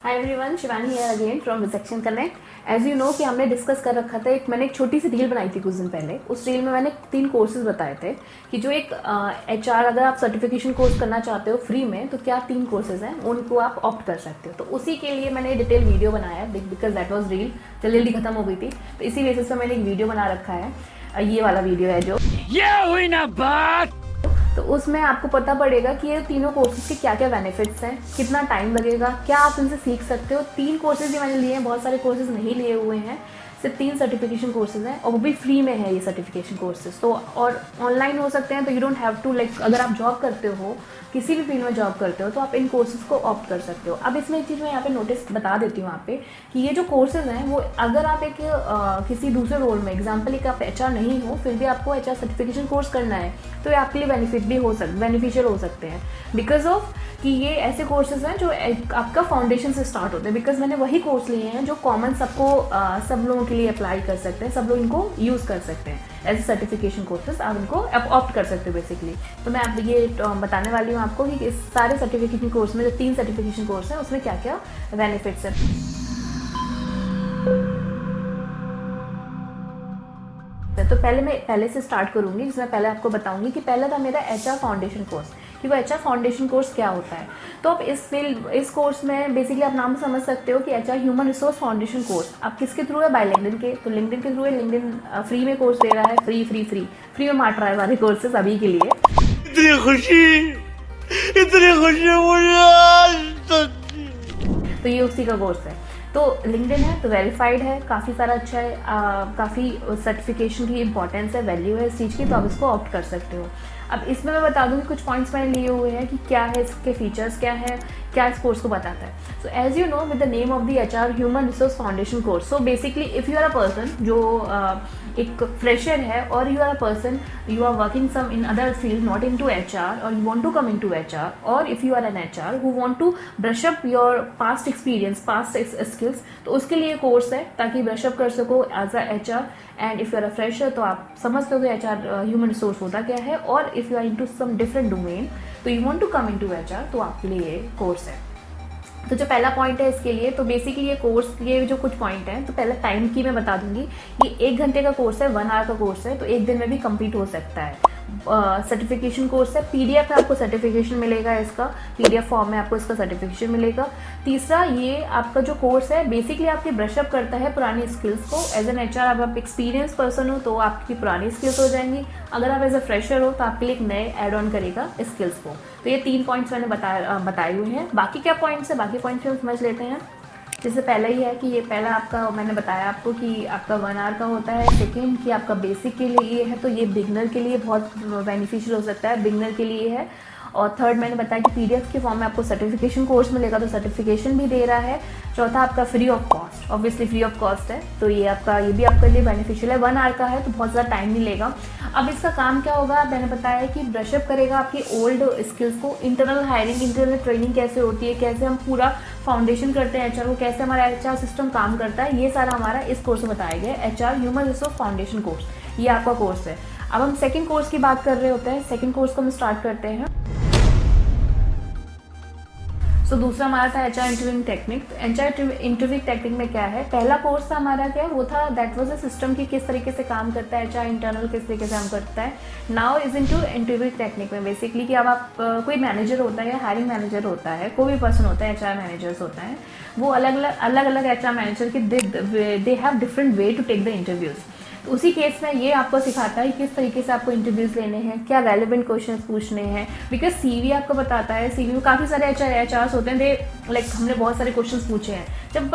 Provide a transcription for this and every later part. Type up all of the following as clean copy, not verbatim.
Hi everyone, Shivani here again from resection connect. As you know कि हमने discuss कर रखा था, मैंने एक छोटी सी रील बनाई थी कुछ दिन पहले। उस रील में मैंने 3 कोर्सेज बताए थे कि जो एक HR अगर आप सर्टिफिकेशन कोर्स करना चाहते हो फ्री में तो क्या 3 कोर्सेज हैं, उनको आप ऑप्ट कर सकते हो। तो उसी के लिए मैंने डिटेल वीडियो बनाया बिकॉज दैट वॉज रील जल्दी जल्दी खत्म हो गई थी। तो इसी बेसिस पे मैंने एक वीडियो बना रखा है। ये वाला वीडियो है जो ये हुई ना बात। तो उसमें आपको पता पड़ेगा कि ये तीनों कोर्सेज के क्या क्या बेनिफिट्स हैं, कितना टाइम लगेगा, क्या आप इनसे सीख सकते हो। 3 कोर्सेज ही मैंने लिए हैं, बहुत सारे कोर्सेज नहीं लिए हुए हैं। सिर्फ 3 सर्टिफिकेशन कोर्सेज हैं और वो भी फ्री में है ये सर्टिफिकेशन कोर्सेज। तो और ऑनलाइन हो सकते हैं, तो यू डोंट हैव टू अगर आप जॉब करते हो, किसी भी फील्ड में जॉब करते हो, तो आप इन कोर्सेज को ऑप्ट कर सकते हो। अब इसमें एक चीज़ मैं यहाँ पे नोटिस बता देती हूँ आप पे कि ये जो कोर्सेज हैं वो अगर आप एक किसी दूसरे रोल में, एग्जाम्पल एक आप HR नहीं हो, फिर भी आपको HR सर्टिफिकेशन कोर्स करना है, तो ये आपके लिए बेनिफिशियल हो सकते हैं। बिकॉज ऑफ कि ये ऐसे कोर्सेज हैं जो आपका फाउंडेशन से स्टार्ट होते हैं। बिकॉज मैंने वही कोर्स लिए हैं जो कॉमन सब लोगों के लिए अप्लाई कर सकते हैं, सब लोग इनको यूज़ कर सकते हैं एज ए सर्टिफिकेशन कोर्सेज। आप इनको ऑप्ट कर सकते हो बेसिकली। तो मैं आप ये बताने वाली हूँ आपको कि इस सारे सर्टिफिकेशन कोर्स में जो 3 सर्टिफिकेशन कोर्स हैं उसमें क्या क्या बेनिफिट्स हैं। तो पहले से स्टार्ट करूंगी, जिसमें पहले आपको बताऊंगी कि पहला था मेरा HR फाउंडेशन कोर्स, कि वो HR फाउंडेशन कोर्स क्या होता है। तो आप इस कोर्स में बेसिकली आप नाम समझ सकते हो कि HR human resource foundation course आप किसके थ्रू है, बाय लिंक्डइन के। तो लिंक्डइन के थ्रू है, लिंक्डइन फ्री में कोर्स दे रहा है, फ्री में बांट रहा है सारे कोर्सेज अभी के लिए। इतनी खुशी मुझे। तो ये उसी का कोर्स है। तो लिंक्डइन है तो वेरीफाइड है, काफ़ी सारा अच्छा है, काफ़ी सर्टिफिकेशन की इंपॉर्टेंस है, वैल्यू है इस चीज़ की, तो आप इसको ऑप्ट कर सकते हो। अब इसमें मैं बता दूंगी कुछ पॉइंट्स मैंने लिए हुए हैं कि क्या है इसके फीचर्स, क्या है, क्या इस कोर्स को बताता है। So as you know with the name of the HR human resource foundation course, so basically if you are a person जो एक फ्रेशर है और you are a person you are working some in other field not in to HR और you want to come in to HR, और if you are an HR who want to brush up your past experience, past skills, तो उसके लिए course है ताकि brush up कर सको as a HR। And if you are a fresher तो आप समझ सकोगे HR ह्यूमन रिसोर्स होता क्या है, और if you are in to some different domain तो you want to come in to HR, तो आपके लिए ये कोर्स है। तो जो पहला पॉइंट है इसके लिए, तो बेसिकली ये कोर्स, ये जो कुछ पॉइंट है, तो पहले टाइम की मैं बता दूंगी। ये 1 घंटे का कोर्स है, 1 आवर का कोर्स है, तो 1 दिन में भी कंप्लीट हो सकता है। सर्टिफिकेशन कोर्स है, PDF में आपको सर्टिफिकेशन मिलेगा, इसका PDF फॉर्म में आपको इसका सर्टिफिकेशन मिलेगा। तीसरा, ये आपका जो कोर्स है बेसिकली आपके ब्रशअप करता है पुरानी स्किल्स को। एज एन HR अब आप एक्सपीरियंस पर्सन हो तो आपकी पुरानी स्किल्स हो जाएंगी, अगर आप एज अ फ्रेशर हो तो आपके लिए एक नए एड ऑन करेगा स्किल्स को। तो ये 3 पॉइंट्स मैंने बताए हुए हैं। बाकी क्या पॉइंट्स है, बाकी पॉइंट्स हम समझ लेते हैं। जैसे पहला ही है कि ये पहला आपका मैंने बताया आपको कि आपका 1 आवर का होता है। सेकेंड कि आपका बेसिक के लिए ये है, तो ये बिगनर के लिए बहुत बेनिफिशियल हो सकता है, बिगनर के लिए है। और थर्ड मैंने बताया कि PDF के फॉर्म में आपको सर्टिफिकेशन कोर्स मिलेगा, तो सर्टिफिकेशन भी दे रहा है। चौथा आपका free of cost, obviously free of cost है, तो ये भी आपके लिए बेनिफिशियल है। 1 आवर का है तो बहुत ज़्यादा टाइम नहीं लेगा। अब इसका काम क्या होगा, मैंने बताया कि ब्रशअप करेगा आपकी ओल्ड स्किल्स को। इंटरनल हायरिंग, इंटरनल ट्रेनिंग कैसे होती है, कैसे हम पूरा फाउंडेशन करते हैं HR को, कैसे हमारा HR सिस्टम काम करता है, ये सारा हमारा इस कोर्स में बताया गया है, HR human resource foundation course, ये आपका कोर्स है। अब हम सेकेंड कोर्स की बात कर रहे होते हैं। सेकेंड कोर्स को हम स्टार्ट करते हैं। तो दूसरा हमारा था HR इंटरव्यूइंग टेक्निक। तो HR इंटरव्यू टेक्निक में क्या है, पहला कोर्स था हमारा क्या, वो था दैट वाज अ सिस्टम की किस तरीके से काम करता है HR इंटरनल, किस तरीके से काम करता है। Now is into interview technique में बेसिकली कि अब आप कोई मैनेजर होता है या हायरिंग मैनेजर होता है, कोई भी पर्सन होता है, HR मैनेजर्स होता है, वो अलग अलग HR मैनेजर के they have different way to take the interviews. तो उसी केस में ये आपको सिखाता है किस तरीके से आपको इंटरव्यूज़ लेने हैं, क्या रेलेवेंट क्वेश्चंस पूछने हैं। बिकॉज CV आपको बताता है, CV में काफ़ी सारे HRs होते हैं, दे हमने बहुत सारे क्वेश्चंस पूछे हैं। जब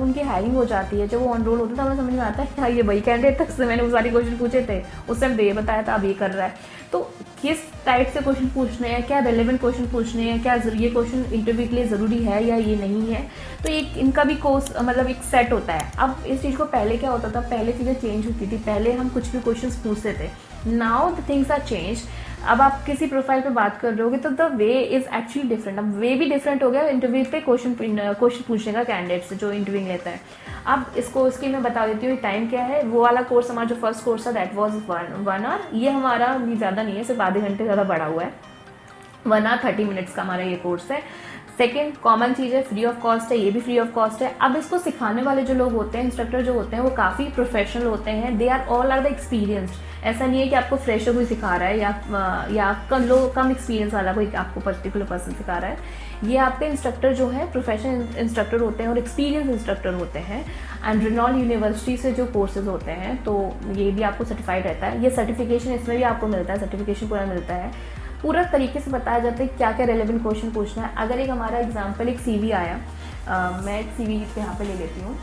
उनकी हायरिंग हो जाती है, जब वो ऑन रोल होता है, तो हमें समझ में आता है हाँ ये वही कैंडिडेट तक से मैंने वो सारे क्वेश्चन पूछे थे, उस टाइम तो ये बताया था, अब ये कर रहा है। तो किस टाइप से क्वेश्चन पूछने हैं, क्या रेलेवेंट क्वेश्चन पूछने हैं, क्या ये क्वेश्चन इंटरव्यू के लिए ज़रूरी है या ये नहीं है, तो एक इनका भी कोर्स मतलब एक सेट होता है। अब इस चीज़ को पहले क्या होता था, पहले चीज़ें चेंज होती थी, पहले हम कुछ भी क्वेश्चन पूछते थे। Now the things are change. अब आप किसी प्रोफाइल पे बात कर रहे होगे तो the way is actually different. अब वे भी डिफरेंट हो गया इंटरव्यू पे क्वेश्चन पूछने का कैंडिडेट से जो इंटरव्यू लेता है। अब इस कोर्स की मैं बता देती हूँ टाइम क्या है। वो वाला कोर्स हमारा जो फर्स्ट कोर्स था दैट वाज 1 आवर, ये हमारा ज़्यादा नहीं है, सिर्फ आधे घंटे ज़्यादा बढ़ा हुआ है। 1 आवर 30 मिनट्स का हमारा ये कोर्स है। सेकेंड कॉमन चीज़ है, फ्री ऑफ कॉस्ट है, ये भी फ्री ऑफ कॉस्ट है। अब इसको सिखाने वाले जो लोग होते हैं, इंस्ट्रक्टर जो होते हैं, वो काफ़ी प्रोफेशनल होते हैं, they are all are the experienced. ऐसा नहीं है कि आपको फ्रेशर कोई सिखा रहा है या कम एक्सपीरियंस वाला कोई आपको पर्टिकुलर पर्सन सिखा रहा है। ये आपके इंस्ट्रक्टर जो है प्रोफेशनल इंस्ट्रक्टर होते हैं और एक्सपीरियंस इंस्ट्रक्टर होते हैं, एंड रेनॉल्ड यूनिवर्सिटी से जो कोर्सेज होते हैं, तो ये भी आपको सर्टिफाइड रहता है। ये सर्टिफिकेशन इसमें भी आपको मिलता है, सर्टिफिकेशन पूरा मिलता है, पूरा तरीके से बताया जाता है क्या क्या रेलेवेंट क्वेश्चन पूछना है। अगर एक हमारा एग्जाम्पल एक CV आया, मैं एक CV यहाँ पे ले लेती हूँ।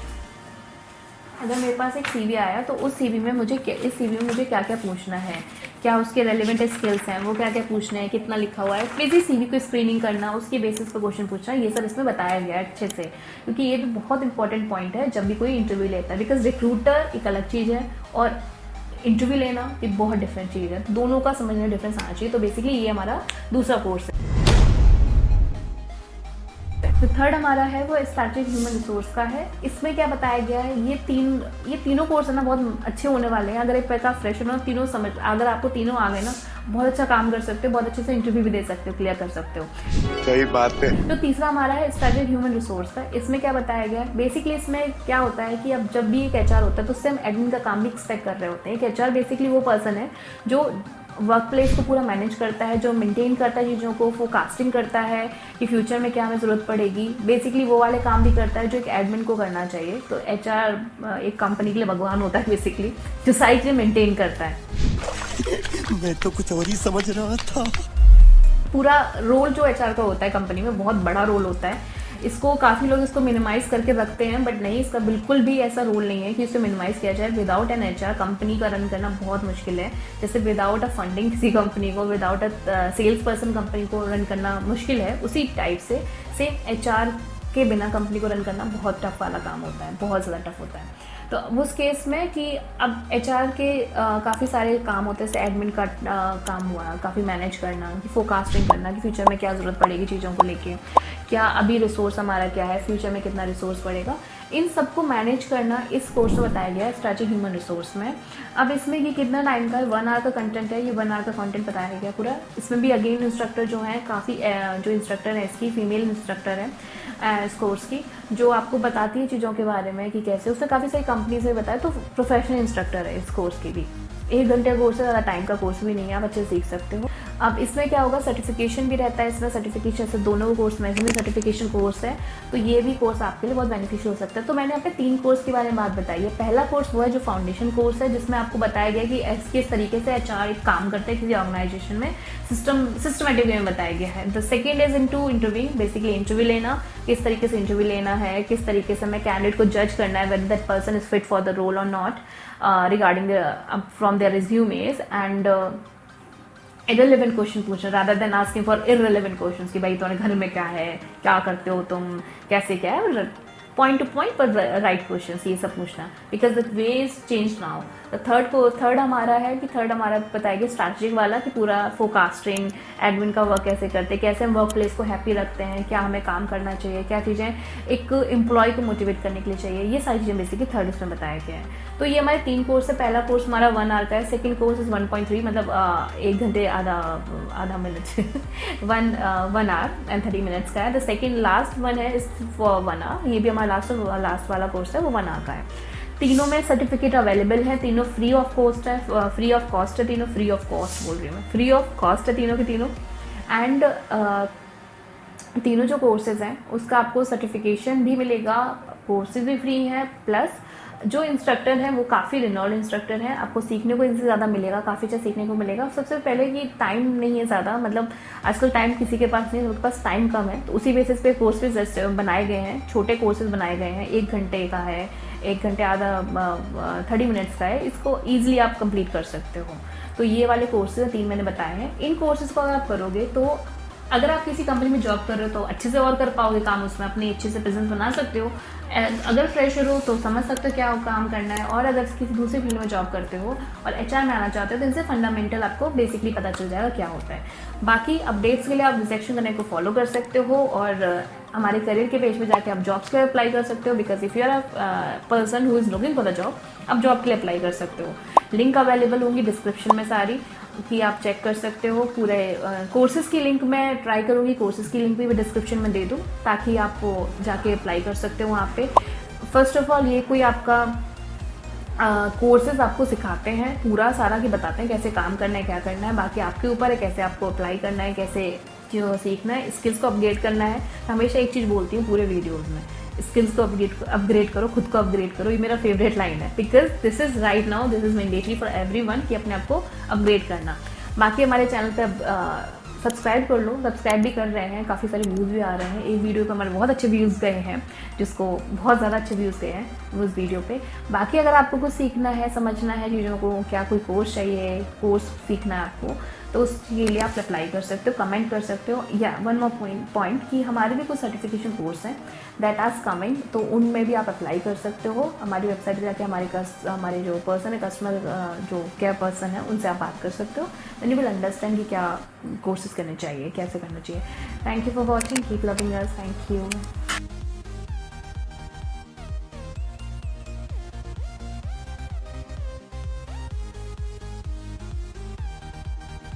अगर मेरे पास एक CV आया तो उस CV में मुझे इस CV में मुझे क्या क्या पूछना है, क्या उसके रेलेवेंट स्किल्स हैं, वो क्या क्या पूछना है, कितना लिखा हुआ है, फिर इस CV को स्क्रीनिंग करना, उसके बेसिस पर क्वेश्चन पूछना, ये सब इसमें बताया गया है अच्छे से, क्योंकि ये भी बहुत इंपॉर्टेंट पॉइंट है जब भी कोई इंटरव्यू लेता है। बिकॉज रिक्रूटर एक अलग चीज़ है और इंटरव्यू लेना एक बहुत डिफरेंट चीज़ है, दोनों का समझने डिफरेंस आना चाहिए। तो बेसिकली ये हमारा दूसरा कोर्स है। तो थर्ड हमारा है वो स्ट्रैटेजिक ह्यूमन रिसोर्स का है। इसमें क्या बताया गया है, ये तीनों कोर्स है ना बहुत अच्छे होने वाले हैं। अगर एक पैसा फ्रेश हो तीनों समझ, अगर आपको तीनों आ गए ना, बहुत अच्छा काम कर सकते हो, बहुत अच्छे से इंटरव्यू भी दे सकते हो, क्लियर कर सकते हो। सही बात है। तो तीसरा हमारा है स्ट्रैटेजिक ह्यूमन रिसोर्स का। इसमें क्या बताया गया है, बेसिकली इसमें क्या होता है कि अब जब भी एक HR होता है तो उससे हम एडमिन का काम भी एक्सपेक्ट कर रहे होते हैं। एक HR बेसिकली वो पर्सन है जो वर्क प्लेस को पूरा मैनेज करता है, जो मेंटेन करता है चीज़ों को, फोरकास्टिंग करता है कि फ्यूचर में क्या हमें ज़रूरत पड़ेगी, बेसिकली वो वाले काम भी करता है जो एक एडमिन को करना चाहिए। तो HR एक कंपनी के लिए भगवान होता है बेसिकली, जो सारी चीज़ें मेंटेन करता है। मैं तो कुछ और ही समझ रहा था। पूरा रोल जो HR का होता है कंपनी में, बहुत बड़ा रोल होता है। इसको काफ़ी लोग इसको मिनिमाइज़ करके रखते हैं, बट नहीं, इसका बिल्कुल भी ऐसा रोल नहीं है कि इसे मिनिमाइज़ किया जाए। विदाउट एन HR कंपनी का रन करना बहुत मुश्किल है। जैसे विदाउट अ फंडिंग किसी कंपनी को, without a sales person company को रन करना मुश्किल है, उसी टाइप से सेम HR के बिना कंपनी को रन करना बहुत टफ वाला काम होता है, बहुत ज़्यादा टफ होता है। तो उस केस में कि अब HR के काफ़ी सारे काम होते हैं, जैसे एडमिन का काम हुआ, काफ़ी मैनेज करना, कि फोरकास्टिंग करना कि फ्यूचर में क्या ज़रूरत पड़ेगी चीज़ों को लेके, क्या अभी रिसोर्स हमारा क्या है, फ्यूचर में कितना रिसोर्स पड़ेगा, इन सबको मैनेज करना इस कोर्स में बताया गया है स्ट्रैटेजिक ह्यूमन रिसोर्स में। अब इसमें ये कितना टाइम का है, 1 आवर का कंटेंट है, ये 1 आवर का कंटेंट बताया गया पूरा। इसमें भी अगेन इंस्ट्रक्टर जो है काफ़ी जो इंस्ट्रक्टर है इसकी फीमेल इंस्ट्रक्टर है इस कोर्स की, जो आपको बताती है चीज़ों के बारे में कि कैसे, उसने काफ़ी सारी कंपनीज में बताया। तो प्रोफेशनल इंस्ट्रक्टर है इस कोर्स की भी। 1 घंटे का कोर्स है, ज़्यादा टाइम का कोर्स भी नहीं है, आप अच्छे से सीख सकते हो। अब इसमें क्या होगा, सर्टिफिकेशन भी रहता है इसमें, सर्टिफिकेशन से दोनों कोर्स में इसमें सर्टिफिकेशन कोर्स है, तो ये भी कोर्स आपके लिए बहुत बेनिफिशियल हो सकता है। तो मैंने यहाँ पे 3 कोर्स के बारे में बात बताई है। पहला कोर्स वो है जो फाउंडेशन कोर्स है, जिसमें आपको बताया गया कि किस तरीके से HR एक काम करते हैं किसी ऑर्गेनाइजेशन में, सिस्टमेटिक वे में बताया गया है। The second is into interview, basically interview लेना, किस तरीके से इंटरव्यू लेना है, किस तरीके से हमें कैंडिडेट को जज करना है whether that person is fit for the role और not, regarding from their resumes, and irrelevant question पूछना rather than asking for irrelevant questions कि भाई तुम्हारे घर में क्या है, क्या करते हो तुम, कैसे क्या है, पॉइंट टू पॉइंट पर राइट क्वेश्चन, ये सब पूछना, because the way is change now. Third हमारा है कि थर्ड हमारा बताएगा स्ट्रैटेजिक वाला कि पूरा फोरकास्टिंग, एडमिन का वर्क कैसे करते हैं, कैसे हम वर्क प्लेस को हैप्पी रखते हैं, क्या हमें काम करना चाहिए, क्या चीज़ें एक एम्प्लॉय को मोटिवेट करने के लिए चाहिए, ये सारी चीज़ें बेसिकली थर्ड इसमें बताया गया है। तो ये हमारे 3 कोर्स है। पहला कोर्स हमारा 1 आवर का है, सेकेंड कोर्स इज 1.3, मतलब 1 घंटे आधा मिनट 1 आवर एंड 30 मिनट्स का है। द सेकेंड लास्ट वन है इस फॉर 1 आवर, ये भी हमारा लास्ट वाला कोर्स है, वो 1 आवर का है। तीनों में सर्टिफिकेट अवेलेबल है, तीनों फ्री ऑफ कॉस्ट है, फ्री ऑफ कॉस्ट है तीनों, फ्री ऑफ कॉस्ट बोल रही हूँ मैं, फ्री ऑफ कॉस्ट है तीनों के तीनों। एंड तीनों जो कोर्सेज हैं उसका आपको सर्टिफिकेशन भी मिलेगा, कोर्सेज भी फ्री हैं, प्लस जो इंस्ट्रक्टर हैं वो काफ़ी रिनॉल्ड इंस्ट्रक्टर हैं, आपको सीखने को इनसे ज़्यादा मिलेगा, काफ़ी अच्छा सीखने को मिलेगा। सबसे पहले कि टाइम नहीं है ज़्यादा, मतलब आजकल टाइम किसी के पास नहीं है, उनके पास टाइम कम है, तो उसी बेसिस पे कोर्सेज बनाए गए हैं, छोटे कोर्सेज बनाए गए हैं, 1 घंटे का है, 1 घंटे आधा 30 मिनट्स का है, इसको ईजिली आप कंप्लीट कर सकते हो। तो ये वाले कोर्सेज 3 मैंने बताए हैं। इन कोर्सेज को अगर आप करोगे तो अगर आप किसी कंपनी में जॉब कर रहे हो तो अच्छे से और कर पाओगे काम, उसमें अपनी अच्छे से प्रेजेंस बना सकते हो। अगर फ्रेशर हो तो समझ सकते हो क्या काम करना है, और अगर किसी दूसरे फील्ड में जॉब करते हो और HR में आना चाहते हो तो इनसे फंडामेंटल आपको बेसिकली पता चल जाएगा क्या होता है। बाकी अपडेट्स के लिए आप रिसेक्शन करने को फॉलो कर सकते हो, और हमारे करियर के पेज पे जाके आप जॉब्स के लिए अप्लाई कर सकते हो, because if you are a person who is looking for the job, आप जॉब के लिए अप्लाई कर सकते हो। लिंक अवेलेबल होंगी डिस्क्रिप्शन में सारी, कि आप चेक कर सकते हो पूरे कोर्सेज की लिंक मैं ट्राई करूँगी, कोर्सेज की लिंक भी डिस्क्रिप्शन में दे दूँ ताकि आप जाके अप्लाई कर सकते हो वहाँ पे। फर्स्ट ऑफ ऑल ये कोई आपका कोर्सेज आपको सिखाते हैं पूरा सारा कि बताते हैं कैसे काम करना है, क्या करना है, बाकी आपके ऊपर है कैसे आपको अप्लाई करना है, कैसे चीज़ों सीखना है, स्किल्स को अपग्रेड करना है। हमेशा एक चीज़ बोलती हूँ पूरे वीडियोज़ में, स्किल्स को अपग्रेड करो, खुद को अपग्रेड करो। ये मेरा फेवरेट लाइन है because this is right now, this is mandatory for everyone कि अपने आप को अपग्रेड करना। बाकी हमारे चैनल पर सब्सक्राइब कर लो, सब्सक्राइब भी कर रहे हैं, काफ़ी सारे व्यूज़ भी आ रहे हैं। एक वीडियो पे हमारे बहुत अच्छे व्यूज़ गए हैं, जिसको बहुत ज़्यादा अच्छे व्यूज़ गए हैं उस वीडियो पे। बाकी अगर आपको कुछ सीखना है, समझना है चीज़ों को, क्या कोई कोर्स चाहिए, कोर्स सीखना है आपको, तो उसके लिए आप अप्लाई कर सकते हो, कमेंट कर सकते हो। या वन मोर पॉइंट कि हमारे भी कुछ सर्टिफिकेशन कोर्स हैं दैट आर कमिंग, तो उनमें भी आप अप्लाई कर सकते हो। हमारी वेबसाइट पर जाके हमारे जो पर्सन है, कस्टमर जो केयर पर्सन है, उनसे आप बात कर सकते हो। देन यू विल अंडरस्टैंड कि क्या कोर्सेज करने चाहिए, कैसे करना चाहिए। Thank you for watching, keep loving us, thank you.